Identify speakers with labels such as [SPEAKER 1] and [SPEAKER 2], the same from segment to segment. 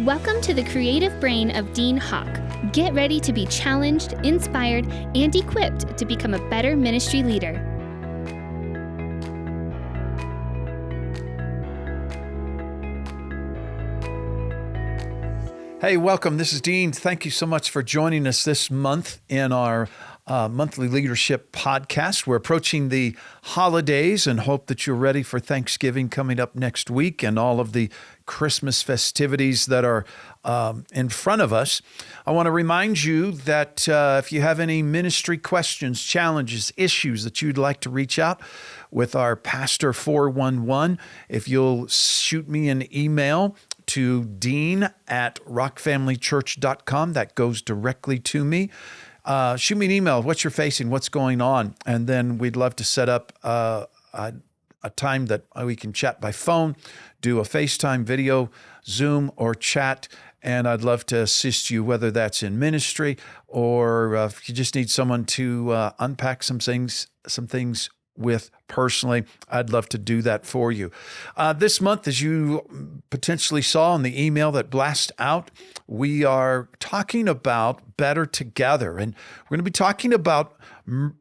[SPEAKER 1] Welcome to the creative brain of Dean Hawk. Get ready to be challenged, inspired, and equipped to become a better ministry leader.
[SPEAKER 2] Hey, welcome. This is Dean. Thank you so much for joining us this month in our monthly leadership podcast. We're approaching the holidays and hope that you're ready for Thanksgiving coming up next week and all of the Christmas festivities that are in front of us. I want to remind you that if you have any ministry questions, challenges, issues that you'd like to reach out with our Pastor 411, if you'll shoot me an email to dean@rockfamilychurch.com. That goes directly to me. Shoot me an email. What's you're facing? What's going on? And then we'd love to set up a time that we can chat by phone, do a FaceTime video, Zoom, or chat. And I'd love to assist you, whether that's in ministry or if you just need someone to unpack some things with personally, I'd love to do that for you. This month, as you potentially saw in the email that blast out, we are talking about Better Together. And we're going to be talking about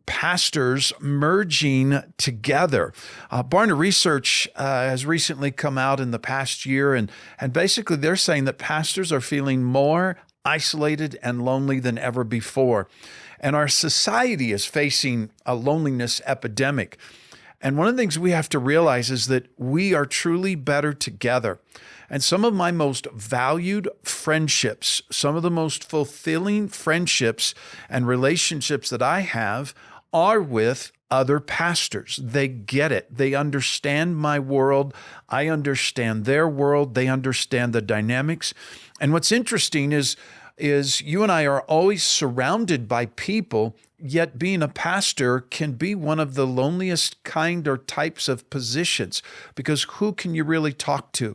[SPEAKER 2] pastors merging together. Barna Research has recently come out in the past year, and basically they're saying that pastors are feeling more isolated and lonely than ever before. And our society is facing a loneliness epidemic. And one of the things we have to realize is that we are truly better together. And some of my most valued friendships, some of the most fulfilling friendships and relationships that I have are with other pastors. They get it. They understand my world. I understand their world. They understand the dynamics. And what's interesting is you and I are always surrounded by people, yet being a pastor can be one of the loneliest kind or types of positions, because who can you really talk to?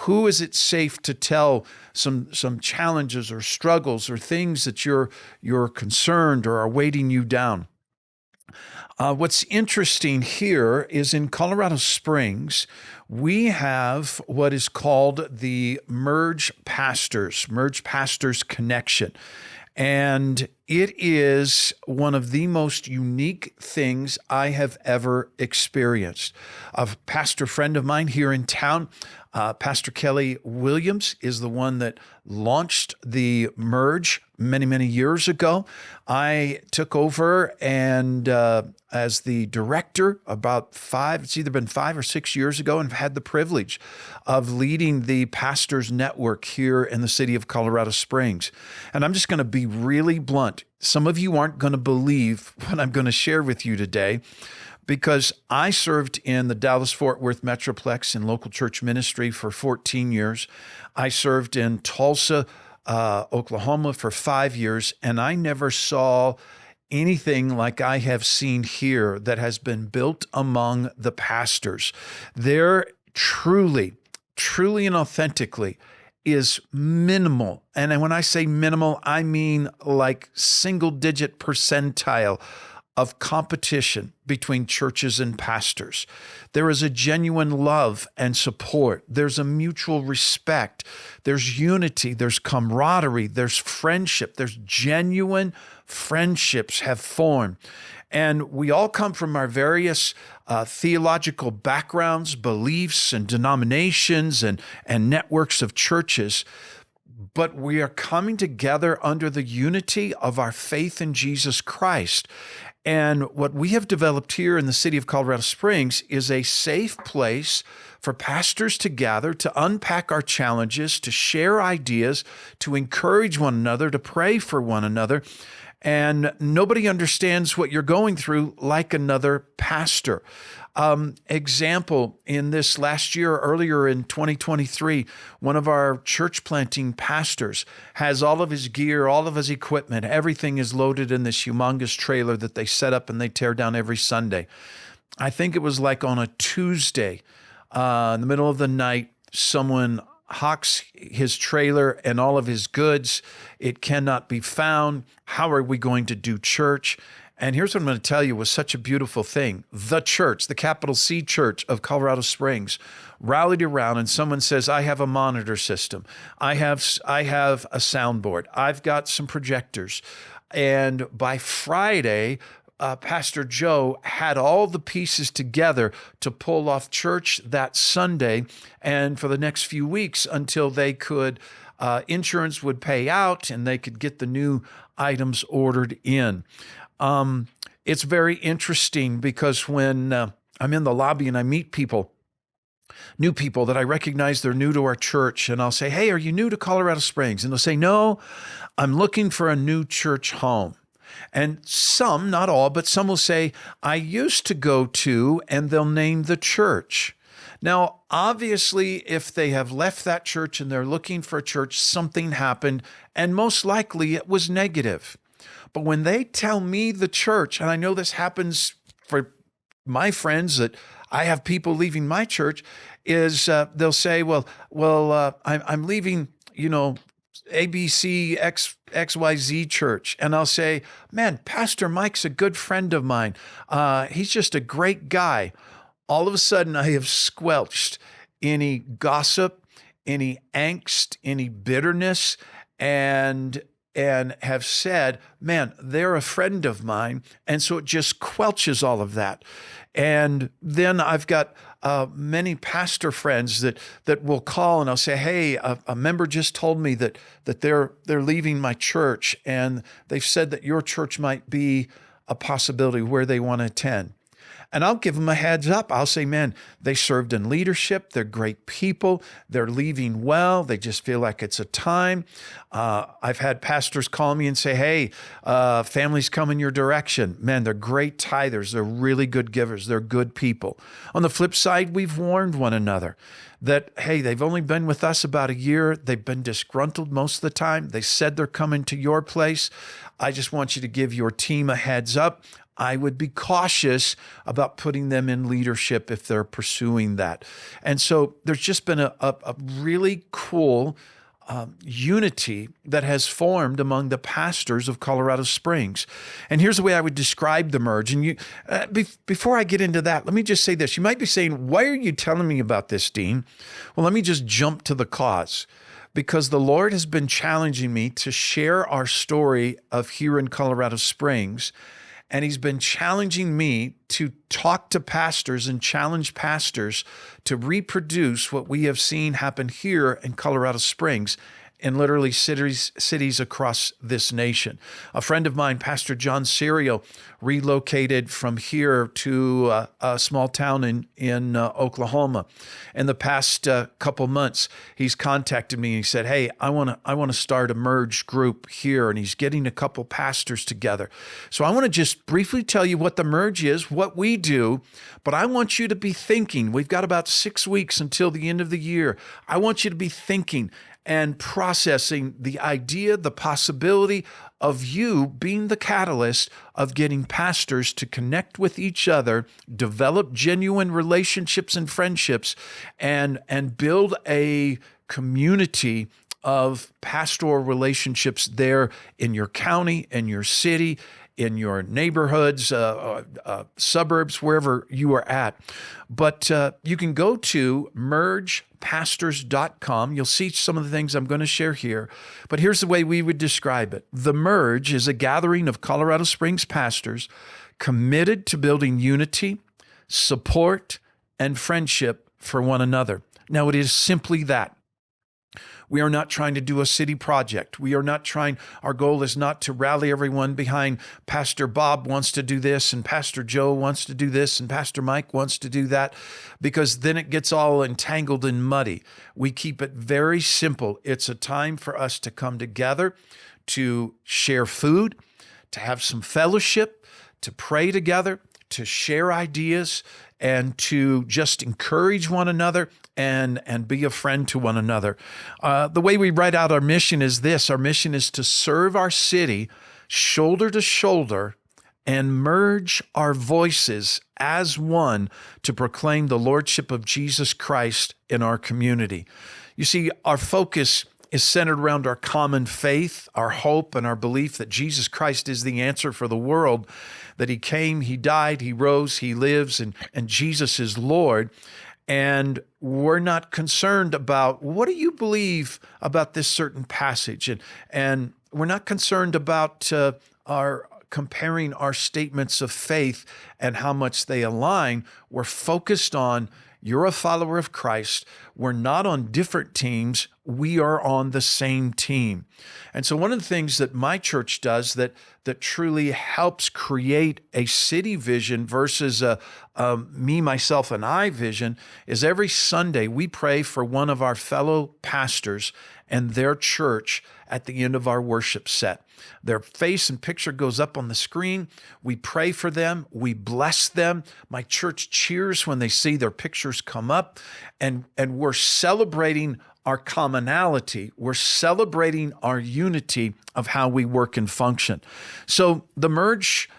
[SPEAKER 2] Who is it safe to tell some challenges or struggles or things that you're concerned or are weighting you down? What's interesting here is in Colorado Springs, we have what is called the Merge Pastors Connection. And it is one of the most unique things I have ever experienced. A pastor friend of mine here in town, Pastor Kelly Williams, is the one that launched the Merge many, many years ago. I took over and as the director it's either been 5 or 6 years ago, and have had the privilege of leading the pastors network here in the city of Colorado Springs. And I'm just going to be really blunt. Some of you aren't going to believe what I'm going to share with you today, because I served in the Dallas-Fort Worth Metroplex in local church ministry for 14 years. I served in Tulsa, Oklahoma for 5 years, and I never saw anything like I have seen here that has been built among the pastors. There truly and authentically is minimal. And when I say minimal, I mean like single-digit percentile of competition between churches and pastors. There is a genuine love and support. There's a mutual respect. There's unity. There's camaraderie. There's friendship. There's genuine friendships have formed. And we all come from our various theological backgrounds, beliefs, and denominations and networks of churches. But we are coming together under the unity of our faith in Jesus Christ. And what we have developed here in the city of Colorado Springs is a safe place for pastors to gather, to unpack our challenges, to share ideas, to encourage one another, to pray for one another. And nobody understands what you're going through like another pastor. Example, in this last year, earlier in 2023, one of our church planting pastors has all of his gear, all of his equipment, everything is loaded in this humongous trailer that they set up and they tear down every Sunday. I think it was like on a Tuesday, in the middle of the night, someone hawks his trailer and all of his goods. It cannot be found. How are we going to do church? And here's what I'm going to tell you was such a beautiful thing. The church, the capital C Church of Colorado Springs, rallied around, and someone says, I have a monitor system. I have a soundboard. I've got some projectors. And by Friday, Pastor Joe had all the pieces together to pull off church that Sunday and for the next few weeks until they could, insurance would pay out and they could get the new items ordered in. It's very interesting because when I'm in the lobby and I meet people, new people that I recognize they're new to our church, and I'll say, hey, are you new to Colorado Springs? And they'll say, no, I'm looking for a new church home. And some, not all, but some will say, I used to go to, and they'll name the church. Now, obviously, if they have left that church and they're looking for a church, something happened, and most likely it was negative. But when they tell me the church, and I know this happens for my friends that I have people leaving my church, is they'll say, I'm leaving, ABC XYZ church. And I'll say, man, Pastor Mike's a good friend of mine. He's just a great guy. All of a sudden, I have squelched any gossip, any angst, any bitterness, and have said, man, they're a friend of mine. And so it just quelches all of that. And then I've got many pastor friends that will call and I'll say, hey, a member just told me that they're leaving my church and they've said that your church might be a possibility where they want to attend. And I'll give them a heads up. I'll say, man, they served in leadership. They're great people. They're leaving well. They just feel like it's a time. I've had pastors call me and say, hey, families coming your direction. Man, they're great tithers. They're really good givers. They're good people. On the flip side, we've warned one another that, hey, they've only been with us about a year. They've been disgruntled most of the time. They said they're coming to your place. I just want you to give your team a heads up. I would be cautious about putting them in leadership if they're pursuing that. And so there's just been a really cool unity that has formed among the pastors of Colorado Springs. And here's the way I would describe the merge. And before I get into that, let me just say this. You might be saying, why are you telling me about this, Dean? Well, let me just jump to the cause. Because the Lord has been challenging me to share our story of here in Colorado Springs. And he's been challenging me to talk to pastors and challenge pastors to reproduce what we have seen happen here in Colorado Springs in literally cities across this nation. A friend of mine, Pastor John Serio, relocated from here to a small town in Oklahoma. In the past couple months, he's contacted me and he said, hey, I want to start a merge group here, and he's getting a couple pastors together. So I want to just briefly tell you what the merge is, what we do, but I want you to be thinking. We've got about 6 weeks until the end of the year. I want you to be thinking and processing the idea, the possibility of you being the catalyst of getting pastors to connect with each other, develop genuine relationships and friendships, and build a community of pastoral relationships there in your county, in your city, in your neighborhoods, suburbs, wherever you are at. But you can go to mergepastors.com. You'll see some of the things I'm going to share here. But here's the way we would describe it. The Merge is a gathering of Colorado Springs pastors committed to building unity, support, and friendship for one another. Now, it is simply that. We are not trying to do a city project. Our goal is not to rally everyone behind Pastor Bob wants to do this and Pastor Joe wants to do this and Pastor Mike wants to do that, because then it gets all entangled and muddy. We keep it very simple. It's a time for us to come together, to share food, to have some fellowship, to pray together, to share ideas, and to just encourage one another and be a friend to one another. The way we write out our mission is this. Our mission is to serve our city shoulder to shoulder and merge our voices as one to proclaim the Lordship of Jesus Christ in our community. You see, our focus is centered around our common faith, our hope, and our belief that Jesus Christ is the answer for the world, that he came, he died, he rose, he lives, and Jesus is Lord. And we're not concerned about, what do you believe about this certain passage? And we're not concerned about our comparing our statements of faith and how much they align. We're focused on, you're a follower of Christ. We're not on different teams. We are on the same team. And so one of the things that my church does that truly helps create a city vision versus a me, myself, and I vision is every Sunday we pray for one of our fellow pastors and their church at the end of our worship set. Their face and picture goes up on the screen. We pray for them. We bless them. My church cheers when they see their pictures come up. And we're celebrating our commonality. We're celebrating our unity of how we work and function. So the Merge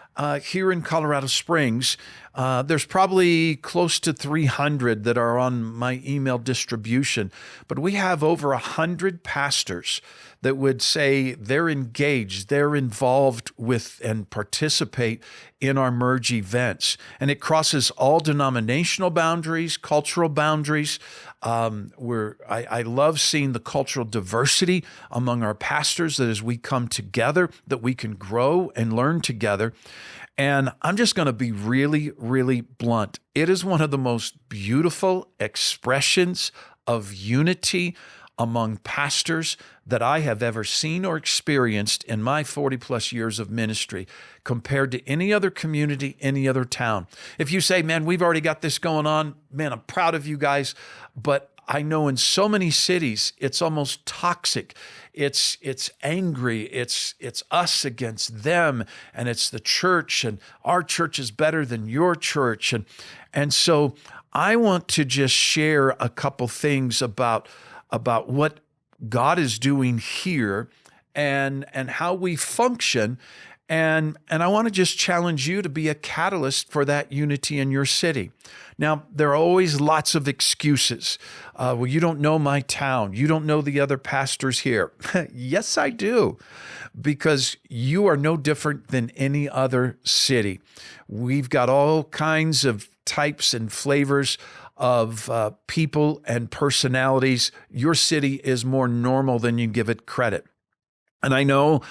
[SPEAKER 2] here in Colorado Springs, there's probably close to 300 that are on my email distribution, but we have over 100 pastors that would say they're engaged, they're involved with and participate in our Merge events. And it crosses all denominational boundaries, cultural boundaries. I love seeing the cultural diversity among our pastors, that as we come together, that we can grow and learn together. And I'm just going to be really, really blunt. It is one of the most beautiful expressions of unity among pastors that I have ever seen or experienced in my 40 plus years of ministry compared to any other community, any other town. If you say, man, we've already got this going on, man, I'm proud of you guys, but I know in so many cities, it's almost toxic. It's angry. It's us against them, and it's the church, and our church is better than your church. And so I want to just share a couple things about what God is doing here and how we function. And I want to just challenge you to be a catalyst for that unity in your city. Now, there are always lots of excuses. Well, you don't know my town. You don't know the other pastors here. Yes, I do, because you are no different than any other city. We've got all kinds of types and flavors of people and personalities. Your city is more normal than you give it credit. And I know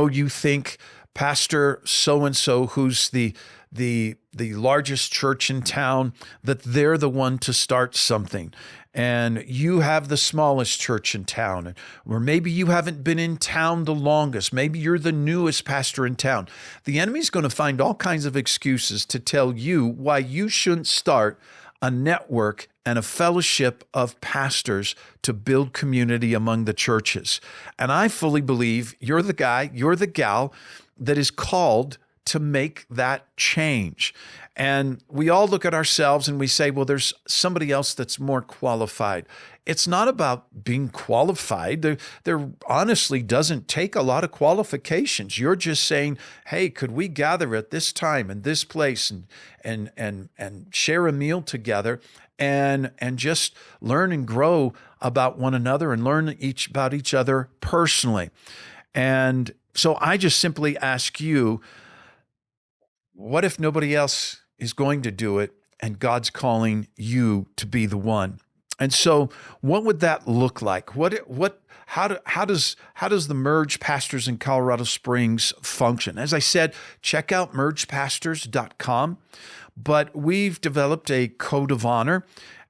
[SPEAKER 2] you think Pastor so-and-so, who's the largest church in town, that they're the one to start something. And you have the smallest church in town, or maybe you haven't been in town the longest. Maybe you're the newest pastor in town. The enemy's going to find all kinds of excuses to tell you why you shouldn't start a network and a fellowship of pastors to build community among the churches. And I fully believe you're the guy, you're the gal that is called to make that change. And we all look at ourselves and we say, well, there's somebody else that's more qualified. It's not about being qualified. There honestly doesn't take a lot of qualifications. You're just saying, hey, could we gather at this time and this place and share a meal together and just learn and grow about one another and learn about each other personally. And so I just simply ask you, what if nobody else is going to do it and God's calling you to be the one? And so what would that look like? How does the Merge Pastors in Colorado Springs function? As I said, check out mergepastors.com, but we've developed a code of honor,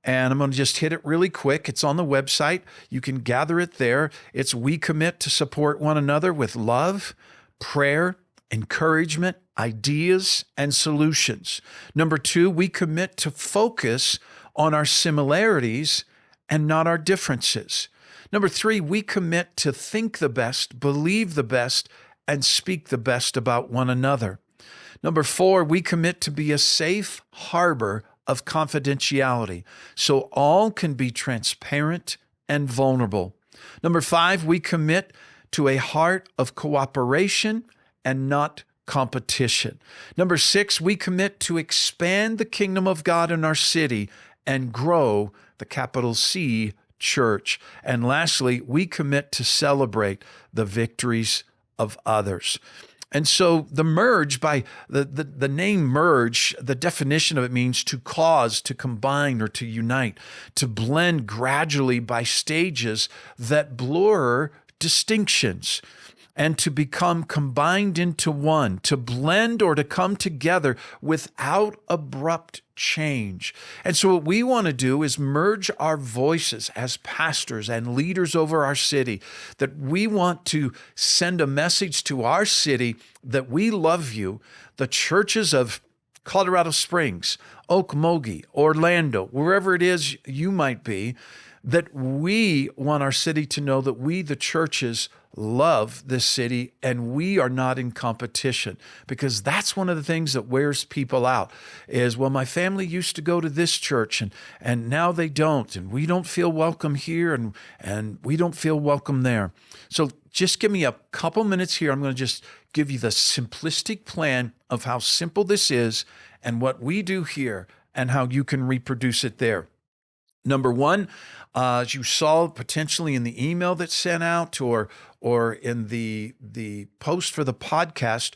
[SPEAKER 2] and I'm going to just hit it really quick. It's on the website. You can gather it there. It's we commit to support one another with love, prayer, encouragement, ideas, and solutions. Number 2, we commit to focus on our similarities and not our differences. Number 3, we commit to think the best, believe the best, and speak the best about one another. Number 4, we commit to be a safe harbor of confidentiality so all can be transparent and vulnerable. Number 5, we commit to a heart of cooperation and not competition. Number 6, we commit to expand the kingdom of God in our city and grow the capital C church. And lastly, we commit to celebrate the victories of others. And so the merge, by the name merge, the definition of it means to cause, to combine, or to unite, to blend gradually by stages that blur distinctions, and to become combined into one, to blend or to come together without abrupt change. And so what we want to do is merge our voices as pastors and leaders over our city, that we want to send a message to our city that we love you, the churches of Colorado Springs, Okmulgee, Orlando, wherever it is you might be, that we want our city to know that we, the churches, love this city and we are not in competition, because that's one of the things that wears people out is, well, my family used to go to this church and now they don't, and we don't feel welcome here and we don't feel welcome there. So just give me a couple minutes here. I'm going to just give you the simplistic plan of how simple this is and what we do here and how you can reproduce it there. Number one, as you saw potentially in the email that's sent out or in the post for the podcast,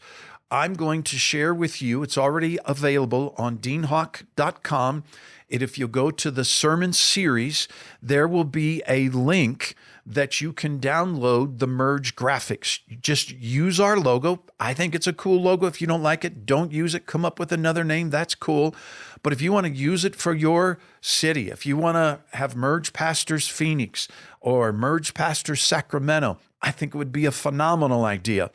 [SPEAKER 2] I'm going to share with you, it's already available on deanhawk.com. And if you go to the sermon series, there will be a link that you can download the Merge graphics. Just use our logo. I think it's a cool logo. If you don't like it, don't use it. Come up with another name. That's cool. But if you want to use it for your city, if you want to have Merge Pastors Phoenix or Merge Pastors Sacramento, I think it would be a phenomenal idea.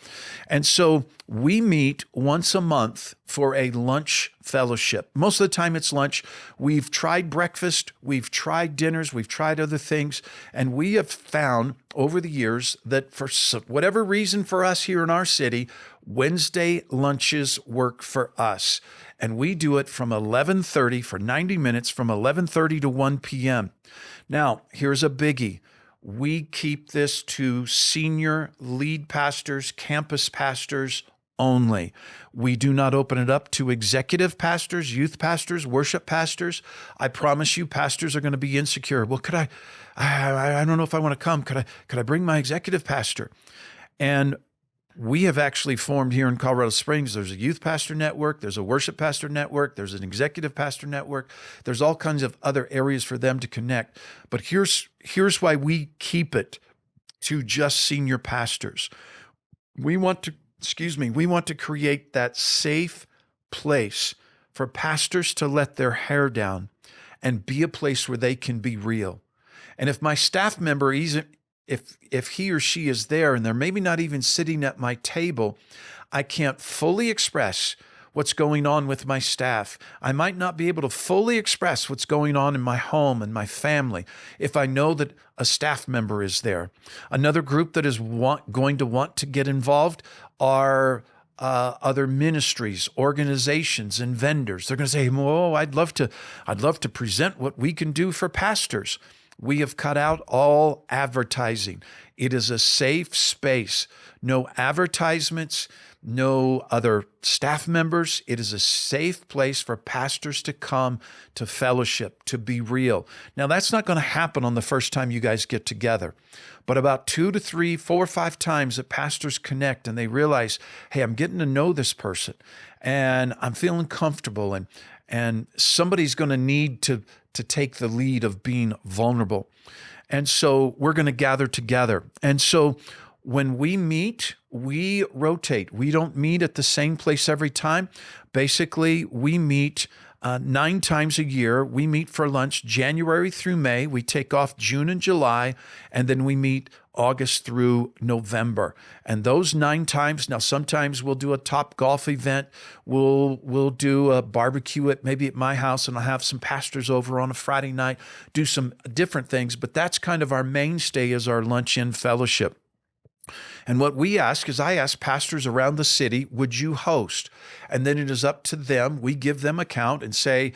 [SPEAKER 2] And so we meet once a month for a lunch fellowship. Most of the time it's lunch. We've tried breakfast, we've tried dinners, we've tried other things, and we have found over the years that for whatever reason for us here in our city, Wednesday lunches work for us. And we do it from 11:30 for 90 minutes from 11:30 to 1 p.m. Now, here's a biggie. We keep this to senior lead pastors, campus pastors only. We do not open it up to executive pastors, youth pastors, worship pastors. I promise you, pastors are going to be insecure. Well, I don't know if I want to come. Could I bring my executive pastor? And we have actually formed here in Colorado Springs, there's a youth pastor network, there's a worship pastor network, there's an executive pastor network, there's all kinds of other areas for them to connect. But here's why we keep it to just senior pastors. We want to create that safe place for pastors to let their hair down and be a place where they can be real. And if my staff member isn't, if he or she is there and they're maybe not even sitting at my table, I can't fully express what's going on with my staff. I might not be able to fully express what's going on in my home and my family if I know that a staff member is there. Another group that is going to want to get involved are other ministries, organizations, and vendors. They're going to say, "Oh, I'd love to present what we can do for pastors." We have cut out all advertising. It is a safe space. No advertisements, no other staff members. It is a safe place for pastors to come to fellowship, to be real. Now, that's not going to happen on the first time you guys get together, but about 2 to 3, 4 or 5 times that pastors connect and they realize, hey, I'm getting to know this person and I'm feeling comfortable, and somebody's going to need to take the lead of being vulnerable. And so we're going to gather together. And so when we meet, we rotate. We don't meet at the same place every time. Basically, we meet 9 times a year. We meet for lunch January through May. We take off June and July, and then we meet August through November. And those 9 times, now sometimes we'll do a Top Golf event. We'll do a barbecue maybe at my house, and I'll have some pastors over on a Friday night, do some different things. But that's kind of our mainstay, is our lunch-in fellowship. And what we ask is, I ask pastors around the city, would you host? And then it is up to them. We give them a count and say,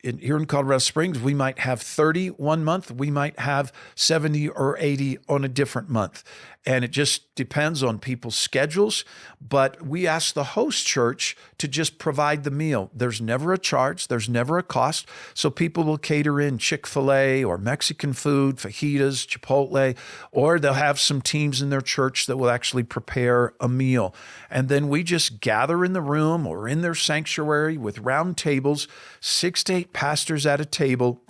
[SPEAKER 2] here in Colorado Springs, we might have 30 one month, we might have 70 or 80 on a different month. And it just depends on people's schedules. But we ask the host church to just provide the meal. There's never a charge, there's never a cost. So people will cater in Chick-fil-A or Mexican food, fajitas, Chipotle, or they'll have some teams in their church that will actually prepare a meal. And then we just gather in the room or in their sanctuary with round tables, 6 to 8 pastors at a table,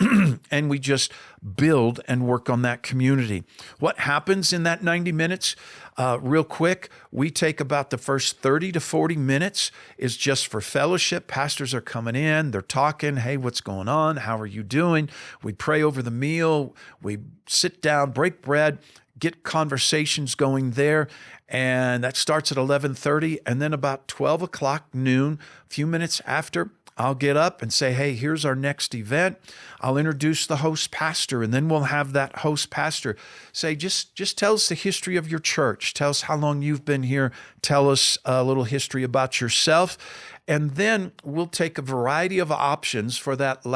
[SPEAKER 2] and we just build and work on that community. What happens in that 90 minutes? Real quick, we take about the first 30 to 40 minutes is just for fellowship. Pastors are coming in, they're talking, hey, what's going on? How are you doing? We pray over the meal, we sit down, break bread, get conversations going there. And that starts at 11:30. And then about 12 o'clock noon, a few minutes after, I'll get up and say, hey, here's our next event. I'll introduce the host pastor, and then we'll have that host pastor say, just tell us the history of your church. Tell us how long you've been here. Tell us a little history about yourself. And then we'll take a variety of options for that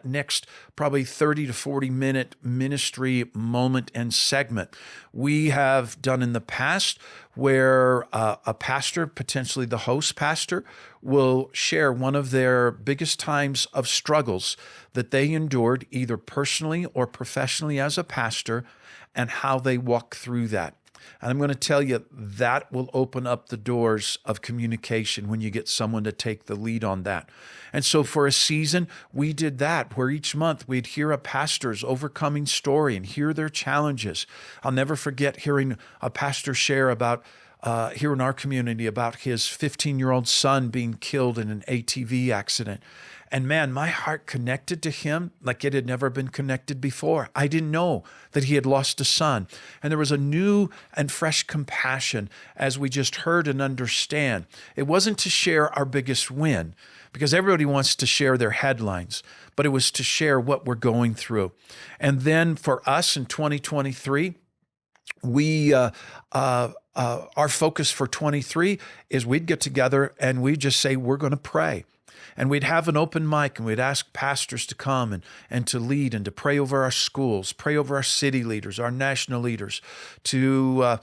[SPEAKER 2] next probably 30 to 40 minute ministry moment and segment. We have done in the past where a pastor, potentially the host pastor, will share one of their biggest times of struggles that they endured either personally or professionally as a pastor and how they walk through that. And I'm going to tell you that will open up the doors of communication when you get someone to take the lead on that. And so for a season, we did that where each month we'd hear a pastor's overcoming story and hear their challenges. I'll never forget hearing a pastor share about here in our community about his 15-year-old son being killed in an ATV accident. And man, my heart connected to him like it had never been connected before. I didn't know that he had lost a son. And there was a new and fresh compassion as we just heard and understand. It wasn't to share our biggest win, because everybody wants to share their headlines, but it was to share what we're going through. And then for us in 2023, we our focus for 23 is we'd get together and we'd just say, we're going to pray. And we'd have an open mic and we'd ask pastors to come and to lead and to pray over our schools, pray over our city leaders, our national leaders, to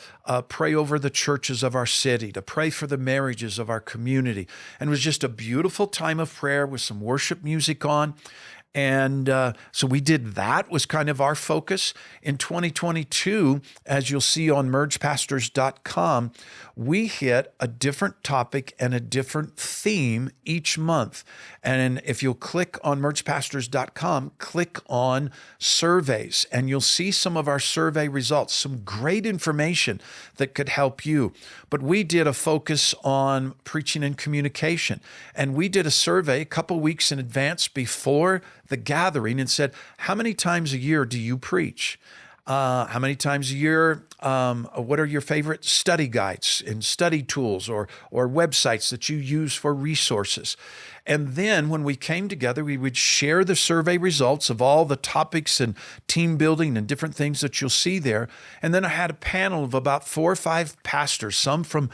[SPEAKER 2] pray over the churches of our city, to pray for the marriages of our community. And it was just a beautiful time of prayer with some worship music on. And so we did that, was kind of our focus. In 2022, as you'll see on mergepastors.com, we hit a different topic and a different theme each month. And if you'll click on mergepastors.com, click on surveys, and you'll see some of our survey results, some great information that could help you. But we did a focus on preaching and communication. And we did a survey a couple weeks in advance before the gathering and said, how many times a year do you preach? How many times a year? What are your favorite study guides and study tools or websites that you use for resources? And then when we came together, we would share the survey results of all the topics and team building and different things that you'll see there. And then I had a panel of about 4 or 5 pastors, some from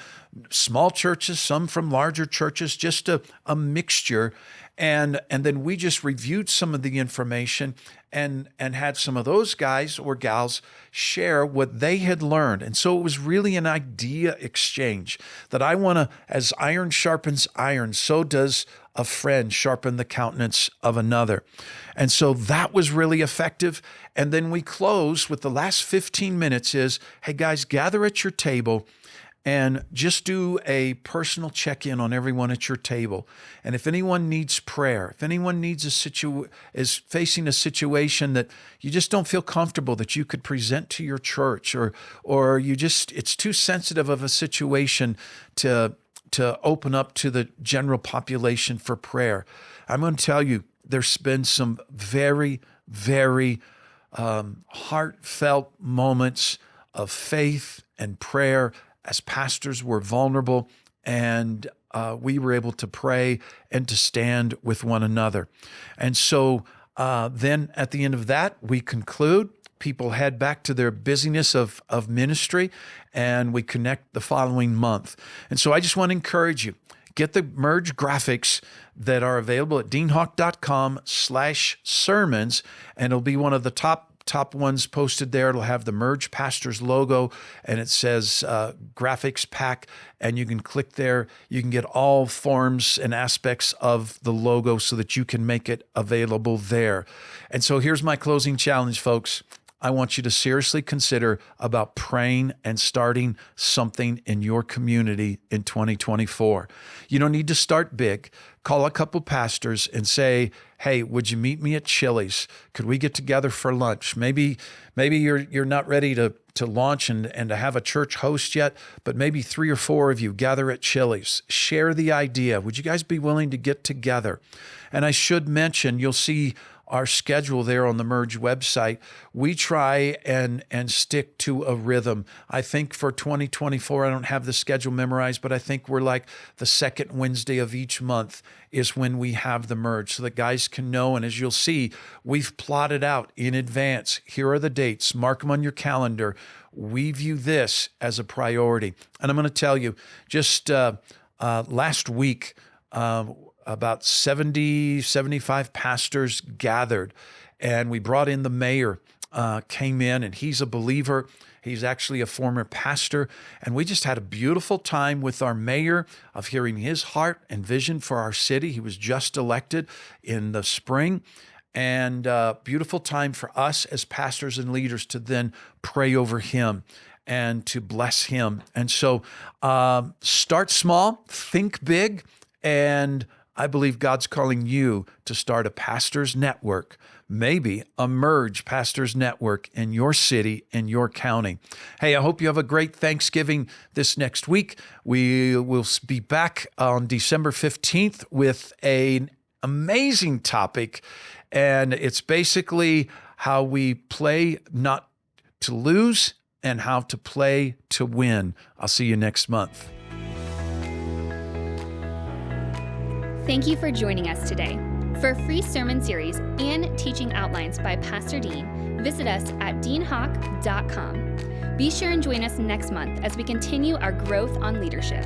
[SPEAKER 2] small churches, some from larger churches, just a mixture. And then we just reviewed some of the information and had some of those guys or gals share what they had learned. And so it was really an idea exchange that I want to, as iron sharpens iron, so does a friend sharpen the countenance of another. And so that was really effective. And then we close with the last 15 minutes is, hey guys, gather at your table and just do a personal check-in on everyone at your table. And if anyone needs prayer, if anyone needs is facing a situation that you just don't feel comfortable that you could present to your church, or you just, it's too sensitive of a situation to open up to the general population for prayer, I'm going to tell you, there's been some very, very heartfelt moments of faith and prayer as pastors were vulnerable, and we were able to pray and to stand with one another. And so then at the end of that, we conclude. People head back to their busyness of ministry, and we connect the following month. And so I just want to encourage you, get the Merge graphics that are available at deanhawk.com/sermons, and it'll be one of the top ones posted there. It'll have the Merge Pastors logo, and it says graphics pack, and you can click there. You can get all forms and aspects of the logo so that you can make it available there. And so here's my closing challenge, folks. I want you to seriously consider about praying and starting something in your community in 2024. You don't need to start big. Call a couple pastors and say, hey, would you meet me at Chili's? Could we get together for lunch? Maybe you're not ready to launch and to have a church host yet, but maybe 3 or 4 of you gather at Chili's. Share the idea. Would you guys be willing to get together? And I should mention, you'll see our schedule there on the Merge website. We try and stick to a rhythm. I think for 2024, I don't have the schedule memorized, but I think we're like the second Wednesday of each month is when we have the Merge so that guys can know. And as you'll see, we've plotted out in advance. Here are the dates. Mark them on your calendar. We view this as a priority. And I'm going to tell you, just last week, about 70, 75 pastors gathered, and we brought in the mayor, came in, and he's a believer. He's actually a former pastor, and we just had a beautiful time with our mayor of hearing his heart and vision for our city. He was just elected in the spring, and beautiful time for us as pastors and leaders to then pray over him and to bless him. And so start small, think big, and I believe God's calling you to start a pastors network, maybe a Merge pastors network in your city, in your county. Hey, I hope you have a great Thanksgiving this next week. We will be back on December 15th with an amazing topic, and it's basically how we play not to lose and how to play to win. I'll see you next month.
[SPEAKER 1] Thank you for joining us today. For a free sermon series and teaching outlines by Pastor Dean, visit us at deanhawk.com. Be sure and join us next month as we continue our growth on leadership.